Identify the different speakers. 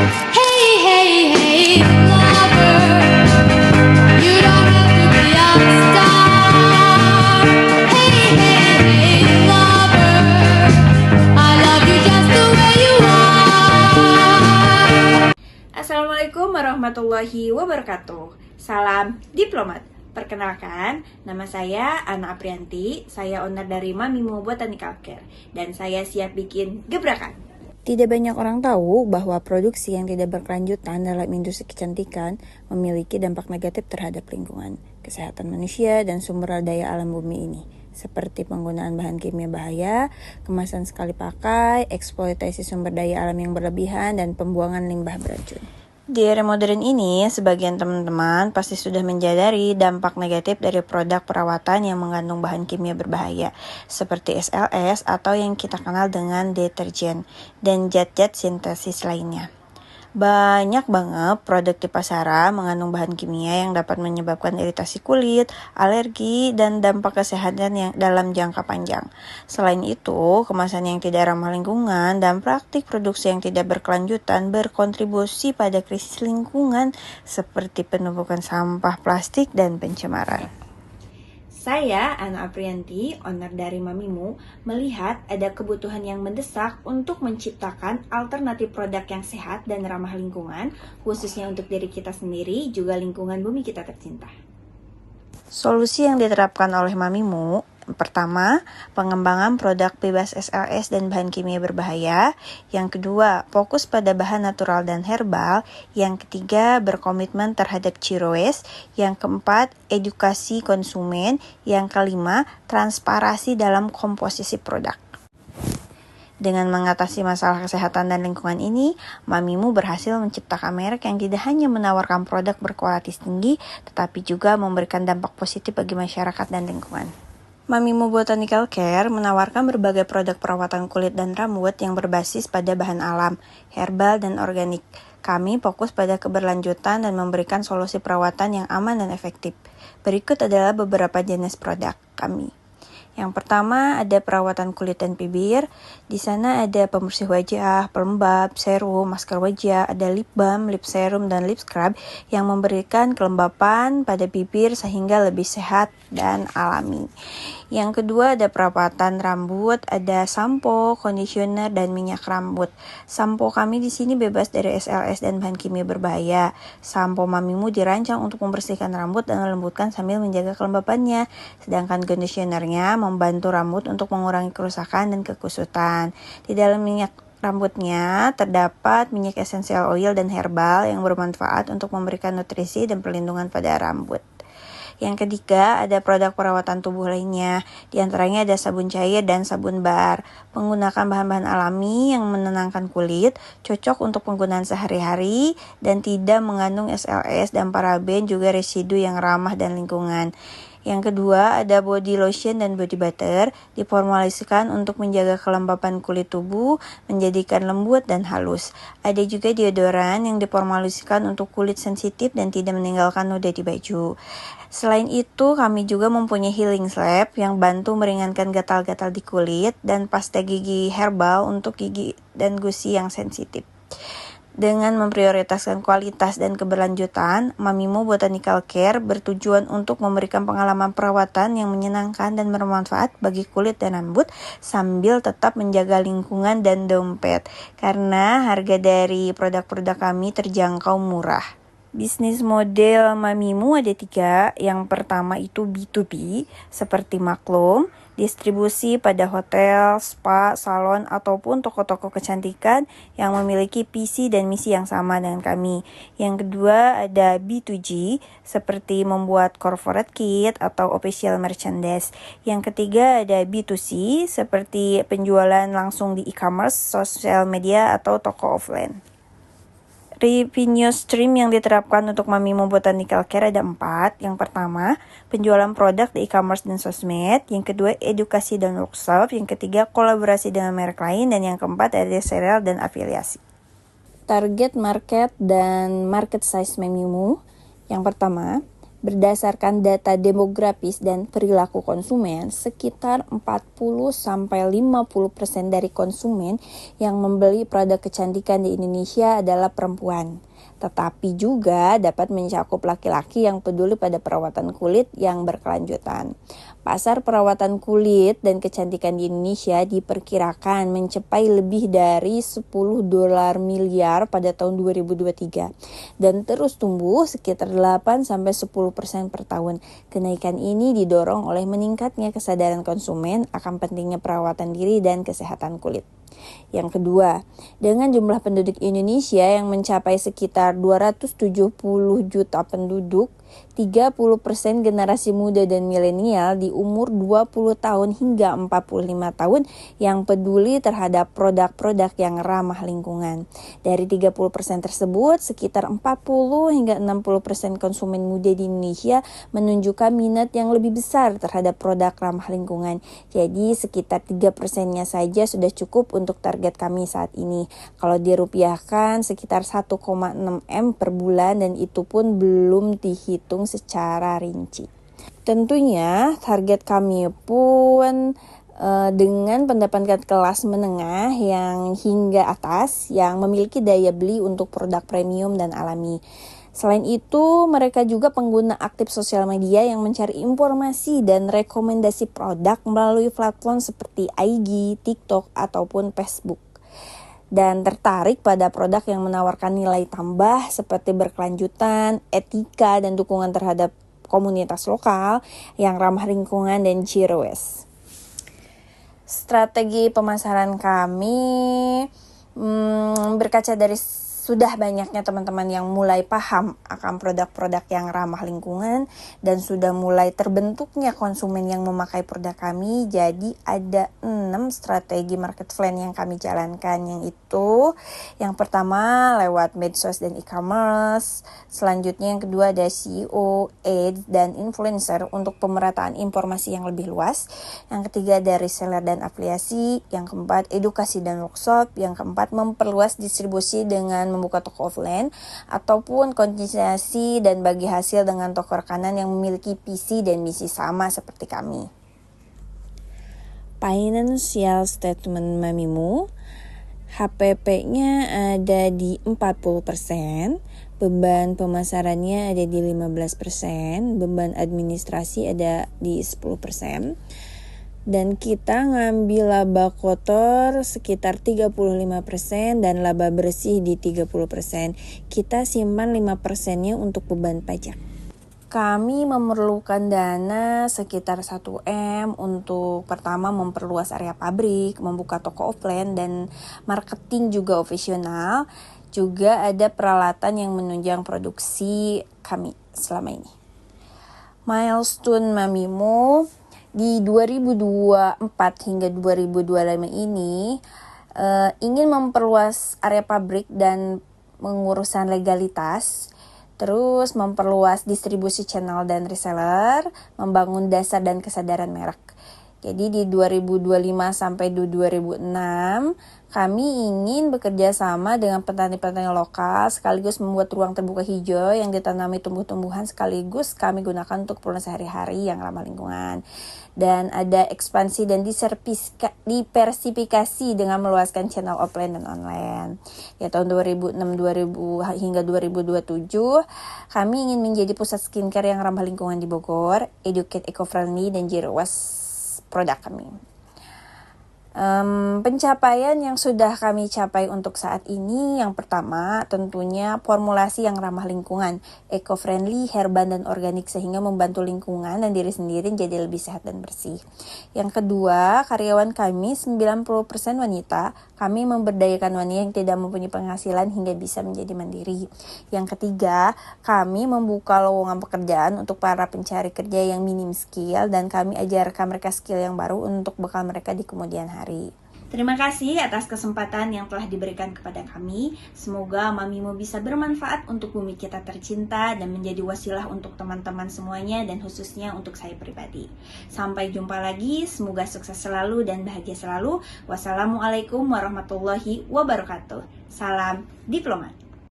Speaker 1: Hey, hey, hey, lover, you don't have to be a star. Hey, hey, hey, lover, I love you just the way you are.
Speaker 2: Assalamualaikum warahmatullahi wabarakatuh. Salam diplomat. Perkenalkan, nama saya Ana Aprianti. Saya owner dari Mamimu Botanical Care dan saya siap bikin gebrakan. Tidak banyak orang tahu bahwa produksi yang tidak berkelanjutan dalam industri kecantikan memiliki dampak negatif terhadap lingkungan, kesehatan manusia, dan sumber daya alam bumi ini, seperti penggunaan bahan kimia bahaya, kemasan sekali pakai, eksploitasi sumber daya alam yang berlebihan, dan pembuangan limbah beracun. Di era modern ini, sebagian teman-teman pasti sudah menyadari dampak negatif dari produk perawatan yang mengandung bahan kimia berbahaya, seperti SLS atau yang kita kenal dengan deterjen, dan zat-zat sintesis lainnya. Banyak banget produk di pasaran mengandung bahan kimia yang dapat menyebabkan iritasi kulit, alergi, dan dampak kesehatan yang dalam jangka panjang. Selain itu, kemasan yang tidak ramah lingkungan dan praktik produksi yang tidak berkelanjutan berkontribusi pada krisis lingkungan seperti penumpukan sampah plastik dan pencemaran. Saya, Ana Aprianti, owner dari Mamimu, melihat ada kebutuhan yang mendesak untuk menciptakan alternatif produk yang sehat dan ramah lingkungan, khususnya untuk diri kita sendiri, juga lingkungan bumi kita tercinta. Solusi yang diterapkan oleh Mamimu, pertama, pengembangan produk bebas SLS dan bahan kimia berbahaya. Yang kedua, fokus pada bahan natural dan herbal. Yang ketiga, berkomitmen terhadap zero waste. Yang keempat, edukasi konsumen. Yang kelima, transparansi dalam komposisi produk. Dengan mengatasi masalah kesehatan dan lingkungan ini, Mamimu berhasil menciptakan merek yang tidak hanya menawarkan produk berkualitas tinggi, tetapi juga memberikan dampak positif bagi masyarakat dan lingkungan. Mamimu Botanical Care menawarkan berbagai produk perawatan kulit dan rambut yang berbasis pada bahan alam, herbal, dan organik. Kami fokus pada keberlanjutan dan memberikan solusi perawatan yang aman dan efektif. Berikut adalah beberapa jenis produk kami. Yang pertama ada perawatan kulit dan bibir. Di sana ada pembersih wajah, pelembab, serum, masker wajah, ada lip balm, lip serum, dan lip scrub yang memberikan kelembapan pada bibir sehingga lebih sehat dan alami. Yang kedua ada perawatan rambut, ada sampo, conditioner, dan minyak rambut. Sampo kami di sini bebas dari SLS dan bahan kimia berbahaya. Sampo Mamimu dirancang untuk membersihkan rambut dan melembutkan sambil menjaga kelembapannya. Sedangkan conditionernya membantu rambut untuk mengurangi kerusakan dan kekusutan. Di dalam minyak rambutnya terdapat minyak esensial oil dan herbal yang bermanfaat untuk memberikan nutrisi dan perlindungan pada rambut. Yang ketiga, ada produk perawatan tubuh lainnya. Di antaranya ada sabun cair dan sabun bar. Menggunakan bahan-bahan alami yang menenangkan kulit, cocok untuk penggunaan sehari-hari, dan tidak mengandung SLS dan paraben, juga residu yang ramah dan lingkungan. Yang kedua, ada body lotion dan body butter, diformulasikan untuk menjaga kelembapan kulit tubuh, menjadikan lembut dan halus. Ada juga deodoran yang diformulasikan untuk kulit sensitif dan tidak meninggalkan noda di baju. Selain itu, kami juga mempunyai healing slab yang bantu meringankan gatal-gatal di kulit dan pasta gigi herbal untuk gigi dan gusi yang sensitif. Dengan memprioritaskan kualitas dan keberlanjutan, Mamimu Botanical Care bertujuan untuk memberikan pengalaman perawatan yang menyenangkan dan bermanfaat bagi kulit dan rambut sambil tetap menjaga lingkungan dan dompet, karena harga dari produk-produk kami terjangkau murah. Bisnis model Mamimu ada 3. Yang pertama itu B2B, seperti maklum, distribusi pada hotel, spa, salon, ataupun toko-toko kecantikan yang memiliki visi dan misi yang sama dengan kami. Yang kedua ada B2G, seperti membuat corporate kit atau official merchandise. Yang ketiga ada B2C, seperti penjualan langsung di e-commerce, sosial media, atau toko offline. Revenue stream yang diterapkan untuk Mamimu Botanical Care ada 4. Yang pertama, penjualan produk di e-commerce dan sosmed. Yang kedua, edukasi dan workshop. Yang ketiga, kolaborasi dengan merek lain. Dan yang keempat, ada serial dan afiliasi. Target market dan market size Mamimu. Yang pertama, Berdasarkan data demografis dan perilaku konsumen, sekitar 40-50% dari konsumen yang membeli produk kecantikan di Indonesia adalah perempuan. Tetapi juga dapat mencakup laki-laki yang peduli pada perawatan kulit yang berkelanjutan. Pasar perawatan kulit dan kecantikan di Indonesia diperkirakan mencapai lebih dari 10 dolar miliar pada tahun 2023 dan terus tumbuh sekitar 8-10% per tahun. Kenaikan ini didorong oleh meningkatnya kesadaran konsumen akan pentingnya perawatan diri dan kesehatan kulit. Yang kedua, dengan jumlah penduduk Indonesia yang mencapai sekitar 270 juta penduduk, 30% generasi muda dan milenial di umur 20 tahun hingga 45 tahun yang peduli terhadap produk-produk yang ramah lingkungan. Dari 30% tersebut, sekitar 40 hingga 60% konsumen muda di Indonesia menunjukkan minat yang lebih besar terhadap produk ramah lingkungan. Jadi sekitar 3%-nya saja sudah cukup untuk target kami saat ini. Kalau dirupiahkan sekitar 1,6 M per bulan dan itu pun belum dihitung secara rinci. Tentunya target kami pun dengan pendapatan kelas menengah yang hingga atas yang memiliki daya beli untuk produk premium dan alami. Selain itu, mereka juga pengguna aktif sosial media yang mencari informasi dan rekomendasi produk melalui platform seperti IG, TikTok, ataupun Facebook. Dan tertarik pada produk yang menawarkan nilai tambah seperti berkelanjutan, etika, dan dukungan terhadap komunitas lokal yang ramah lingkungan dan zero waste. Strategi pemasaran kami berkaca dari sudah banyaknya teman-teman yang mulai paham akan produk-produk yang ramah lingkungan dan sudah mulai terbentuknya konsumen yang memakai produk kami. Jadi ada 6 strategi market plan yang kami jalankan, yang itu yang pertama lewat medsos dan e-commerce. Selanjutnya yang kedua ada SEO, ads, dan influencer untuk pemerataan informasi yang lebih luas. Yang ketiga ada reseller dan afiliasi. Yang keempat edukasi dan workshop. Yang keempat memperluas distribusi dengan membuka toko offline ataupun konsistensi dan bagi hasil dengan toko rekanan yang memiliki visi dan misi sama seperti kami. Financial statement Mamimu, HPP-nya ada di 40%, beban pemasarannya ada di 15%, beban administrasi ada di 10%. Dan kita ngambil laba kotor sekitar 35% dan laba bersih di 30%. Kita simpan 5%-nya untuk beban pajak. Kami memerlukan dana sekitar 1M untuk pertama memperluas area pabrik, membuka toko offline, dan marketing juga operasional. Juga ada peralatan yang menunjang produksi kami selama ini. Milestone Mamimu di 2024 hingga 2025 ini ingin memperluas area pabrik dan mengurusan legalitas, terus memperluas distribusi channel dan reseller, membangun dasar dan kesadaran merek. Jadi di 2025 sampai 2026 kami ingin bekerja sama dengan petani-petani lokal sekaligus membuat ruang terbuka hijau yang ditanami tumbuh-tumbuhan sekaligus kami gunakan untuk keperluan sehari-hari yang ramah lingkungan. Dan ada ekspansi dan diversifikasi dengan meluaskan channel offline dan online. Ya, tahun 2006 hingga 2027 kami ingin menjadi pusat skincare yang ramah lingkungan di Bogor, educate eco-friendly dan zero waste produk kami. Pencapaian yang sudah kami capai untuk saat ini, yang pertama tentunya formulasi yang ramah lingkungan, eco-friendly, herban, dan organik sehingga membantu lingkungan dan diri sendiri jadi lebih sehat dan bersih. Yang kedua, karyawan kami 90% wanita. Kami memberdayakan wanita yang tidak mempunyai penghasilan hingga bisa menjadi mandiri. Yang ketiga, kami membuka lowongan pekerjaan untuk para pencari kerja yang minim skill dan kami ajarkan mereka skill yang baru untuk bekal mereka di kemudian hari. Terima kasih atas kesempatan yang telah diberikan kepada kami. Semoga Mamimu bisa bermanfaat untuk bumi kita tercinta dan menjadi wasilah untuk teman-teman semuanya dan khususnya untuk saya pribadi. Sampai jumpa lagi, semoga sukses selalu dan bahagia selalu. Wassalamualaikum warahmatullahi wabarakatuh. Salam diplomat.